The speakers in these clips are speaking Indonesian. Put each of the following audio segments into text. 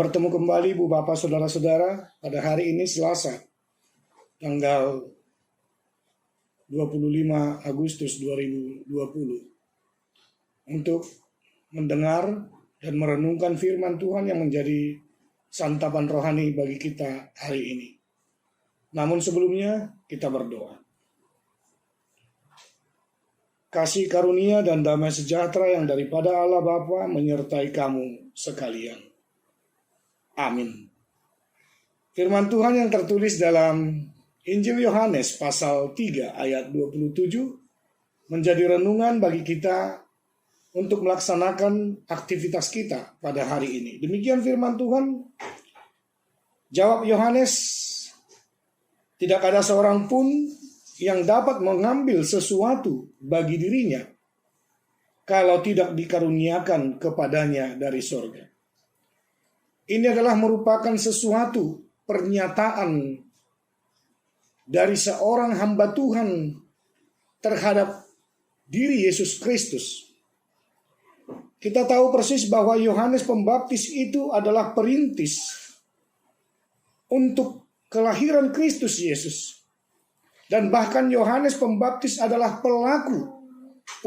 bertemu kembali Ibu Bapak Saudara-saudara pada hari ini Selasa tanggal 25 Agustus 2020 untuk mendengar dan merenungkan firman Tuhan yang menjadi santapan rohani bagi kita hari ini. Namun sebelumnya kita berdoa. Kasih karunia dan damai sejahtera yang daripada Allah Bapa menyertai kamu sekalian. Amin. Firman Tuhan yang tertulis dalam Injil Yohanes pasal 3 ayat 27 menjadi renungan bagi kita untuk melaksanakan aktivitas kita pada hari ini. Demikian firman Tuhan. Jawab Yohanes, tidak ada seorang pun yang dapat mengambil sesuatu bagi dirinya kalau tidak dikaruniakan kepadanya dari sorga. Ini adalah merupakan sesuatu pernyataan dari seorang hamba Tuhan terhadap diri Yesus Kristus. Kita tahu persis bahwa Yohanes Pembaptis itu adalah perintis untuk kelahiran Kristus Yesus. Dan bahkan Yohanes Pembaptis adalah pelaku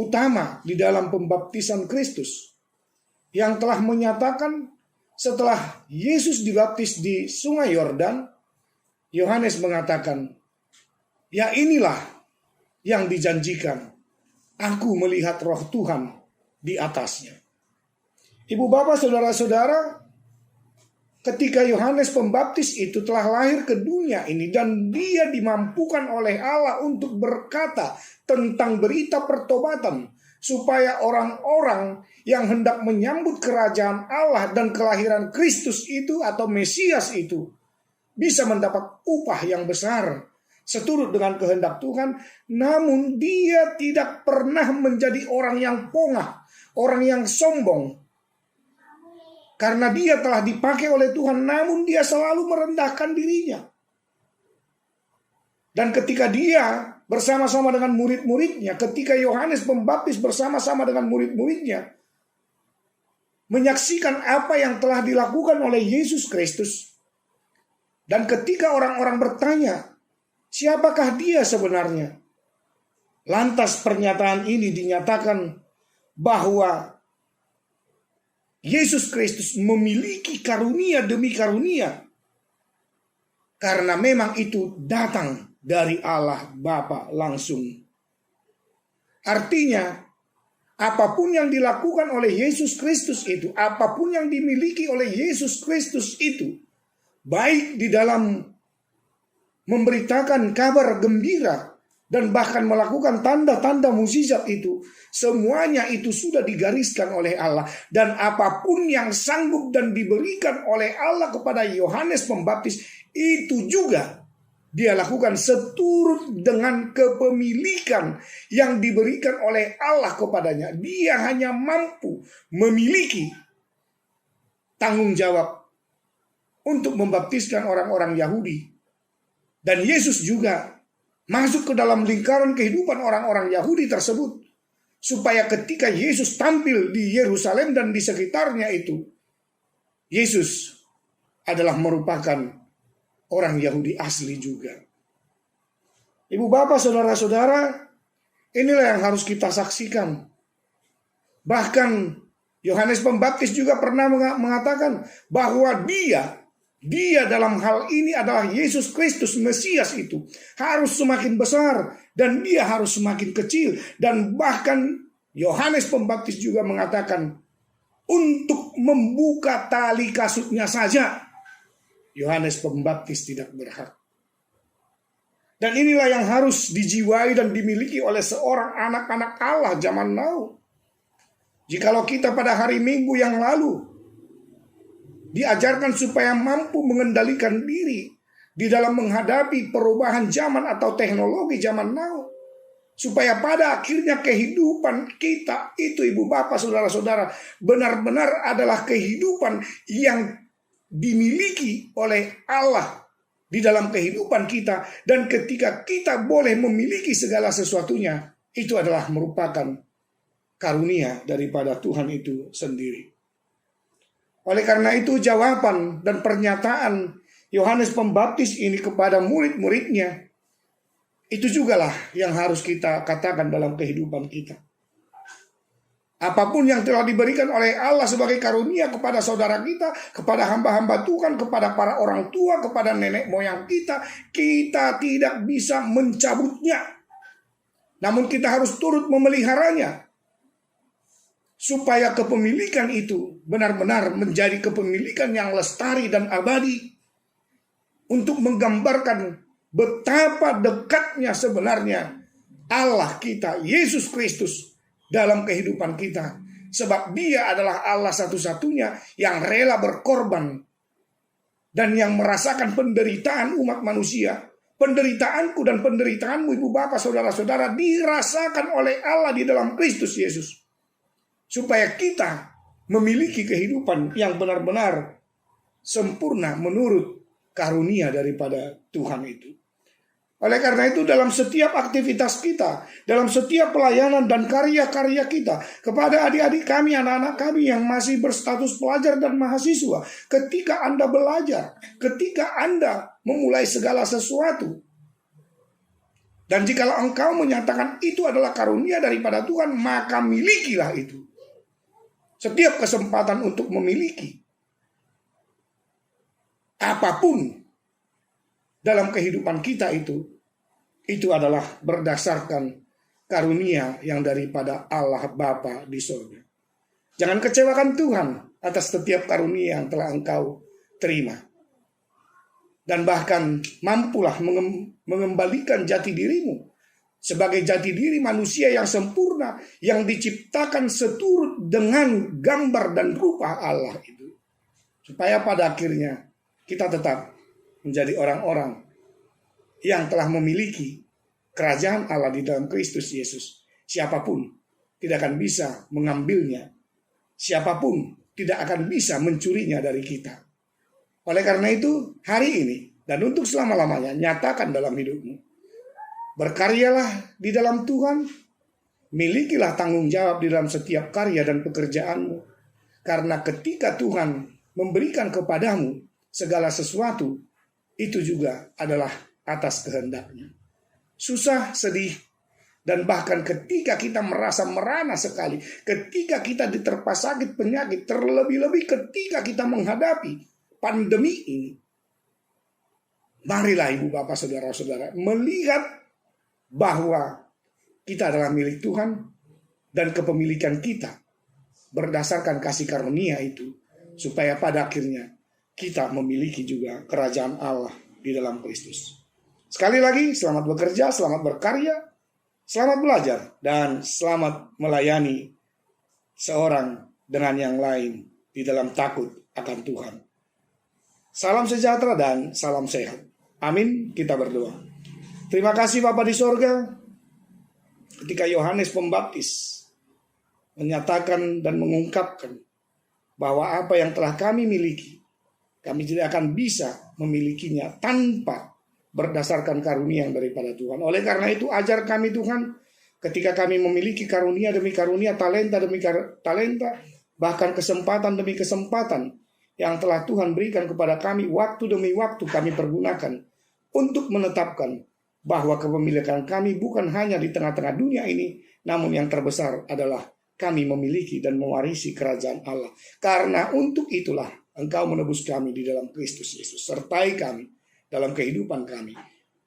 utama di dalam pembaptisan Kristus yang telah menyatakan setelah Yesus dibaptis di Sungai Yordan, Yohanes mengatakan, "Ya inilah yang dijanjikan. Aku melihat roh Tuhan di atasnya." Ibu bapak saudara-saudara, ketika Yohanes Pembaptis itu telah lahir ke dunia ini dan dia dimampukan oleh Allah untuk berkata tentang berita pertobatan supaya orang-orang yang hendak menyambut kerajaan Allah dan kelahiran Kristus itu atau Mesias itu bisa mendapat upah yang besar seturut dengan kehendak Tuhan, namun dia tidak pernah menjadi orang yang pongah, orang yang sombong. Karena dia telah dipakai oleh Tuhan, namun dia selalu merendahkan dirinya. Dan ketika dia bersama-sama dengan murid-muridnya, ketika Yohanes Pembaptis bersama-sama dengan murid-muridnya menyaksikan apa yang telah dilakukan oleh Yesus Kristus, dan ketika orang-orang bertanya, siapakah dia sebenarnya? Lantas pernyataan ini dinyatakan bahwa Yesus Kristus memiliki karunia demi karunia karena memang itu datang dari Allah Bapa langsung. Artinya, apapun yang dilakukan oleh Yesus Kristus itu, apapun yang dimiliki oleh Yesus Kristus itu, baik di dalam memberitakan kabar gembira dan bahkan melakukan tanda-tanda mukjizat itu, semuanya itu sudah digariskan oleh Allah. Dan apapun yang sanggup dan diberikan oleh Allah kepada Yohanes Pembaptis, itu juga dia lakukan seturut dengan kepemilikan yang diberikan oleh Allah kepadanya. Dia hanya mampu memiliki tanggung jawab untuk membaptiskan orang-orang Yahudi. Dan Yesus juga masuk ke dalam lingkaran kehidupan orang-orang Yahudi tersebut, supaya ketika Yesus tampil di Yerusalem dan di sekitarnya itu, Yesus adalah merupakan orang Yahudi asli juga. Ibu bapak saudara-saudara, inilah yang harus kita saksikan. Bahkan Yohanes Pembaptis juga pernah mengatakan bahwa dia dalam hal ini adalah Yesus Kristus, Mesias itu harus semakin besar dan dia harus semakin kecil. Dan bahkan Yohanes Pembaptis juga mengatakan untuk membuka tali kasutnya saja Yohanes Pembaptis tidak berhak. Dan inilah yang harus dijiwai dan dimiliki oleh seorang anak-anak Allah zaman now. Jikalau kita pada hari Minggu yang lalu diajarkan supaya mampu mengendalikan diri di dalam menghadapi perubahan zaman atau teknologi zaman now, supaya pada akhirnya kehidupan kita itu, ibu bapak saudara-saudara, benar-benar adalah kehidupan yang dimiliki oleh Allah di dalam kehidupan kita. Dan ketika kita boleh memiliki segala sesuatunya, itu adalah merupakan karunia daripada Tuhan itu sendiri. Oleh karena itu jawaban dan pernyataan Yohanes Pembaptis ini kepada murid-muridnya, itu jugalah yang harus kita katakan dalam kehidupan kita. Apapun yang telah diberikan oleh Allah sebagai karunia kepada saudara kita, kepada hamba-hamba Tuhan, kepada para orang tua, kepada nenek moyang kita, kita tidak bisa mencabutnya. Namun kita harus turut memeliharanya, supaya kepemilikan itu benar-benar menjadi kepemilikan yang lestari dan abadi, untuk menggambarkan betapa dekatnya sebenarnya Allah kita, Yesus Kristus, dalam kehidupan kita. Sebab Dia adalah Allah satu-satunya yang rela berkorban dan yang merasakan penderitaan umat manusia. Penderitaanku dan penderitaanmu, ibu bapak, saudara-saudara, dirasakan oleh Allah di dalam Kristus Yesus, supaya kita memiliki kehidupan yang benar-benar sempurna menurut karunia daripada Tuhan itu. Oleh karena itu dalam setiap aktivitas kita, dalam setiap pelayanan dan karya-karya kita, kepada adik-adik kami, anak-anak kami yang masih berstatus pelajar dan mahasiswa, ketika Anda belajar, ketika Anda memulai segala sesuatu, dan jikalau engkau menyatakan itu adalah karunia daripada Tuhan, maka milikilah itu. Setiap kesempatan untuk memiliki apapun dalam kehidupan kita itu adalah berdasarkan karunia yang daripada Allah Bapa di surga. Jangan kecewakan Tuhan atas setiap karunia yang telah engkau terima. Dan bahkan mampulah mengembalikan jati dirimu sebagai jati diri manusia yang sempurna, yang diciptakan seturut dengan gambar dan rupa Allah itu. Supaya pada akhirnya kita tetap menjadi orang-orang yang telah memiliki kerajaan Allah di dalam Kristus Yesus. Siapapun tidak akan bisa mengambilnya. Siapapun tidak akan bisa mencurinya dari kita. Oleh karena itu, hari ini dan untuk selama-lamanya, nyatakan dalam hidupmu. Berkaryalah di dalam Tuhan. Milikilah tanggung jawab di dalam setiap karya dan pekerjaanmu. Karena ketika Tuhan memberikan kepadamu segala sesuatu, itu juga adalah atas kehendaknya. Susah, sedih, dan bahkan ketika kita merasa merana sekali, ketika kita diterpa sakit penyakit, terlebih-lebih ketika kita menghadapi pandemi ini, marilah ibu bapak saudara-saudara melihat bahwa kita adalah milik Tuhan dan kepemilikan kita berdasarkan kasih karunia itu, supaya pada akhirnya kita memiliki juga kerajaan Allah di dalam Kristus. Sekali lagi, selamat bekerja, selamat berkarya, selamat belajar, dan selamat melayani seorang dengan yang lain di dalam takut akan Tuhan. Salam sejahtera dan salam sehat. Amin, kita berdoa. Terima kasih Bapa di sorga, ketika Yohanes Pembaptis menyatakan dan mengungkapkan bahwa apa yang telah kami miliki, kami tidak akan bisa memilikinya tanpa berdasarkan karunia yang daripada Tuhan. Oleh karena itu ajar kami Tuhan, ketika kami memiliki karunia demi karunia, talenta demi talenta, bahkan kesempatan demi kesempatan yang telah Tuhan berikan kepada kami, waktu demi waktu kami pergunakan untuk menetapkan bahwa kepemilikan kami bukan hanya di tengah-tengah dunia ini, namun yang terbesar adalah kami memiliki dan mewarisi kerajaan Allah. Karena untuk itulah Engkau menebus kami di dalam Kristus Yesus. Sertai kami dalam kehidupan kami.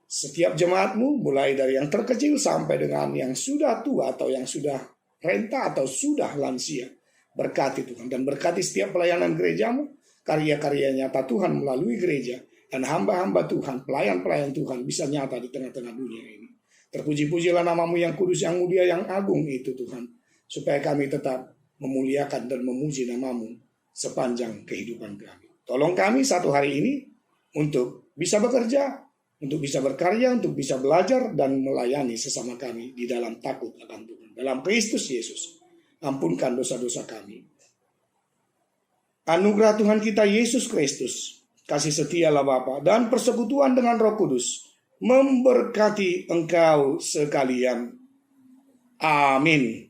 Setiap jemaatmu, mulai dari yang terkecil sampai dengan yang sudah tua atau yang sudah renta atau sudah lansia. Berkati Tuhan, dan berkati setiap pelayanan gerejamu, karya-karya nyata Tuhan melalui gereja, dan hamba-hamba Tuhan, pelayan-pelayan Tuhan bisa nyata di tengah-tengah dunia ini. Terpuji-pujilah namamu yang kudus, yang mulia, yang agung itu Tuhan, supaya kami tetap memuliakan dan memuji namamu sepanjang kehidupan kami. Tolong kami satu hari ini untuk bisa bekerja, untuk bisa berkarya, untuk bisa belajar dan melayani sesama kami di dalam takut akan Tuhan. Dalam Kristus Yesus, ampunkan dosa-dosa kami. Anugerah Tuhan kita Yesus Kristus, kasih setialah Bapa, dan persekutuan dengan Roh Kudus memberkati engkau sekalian. Amin.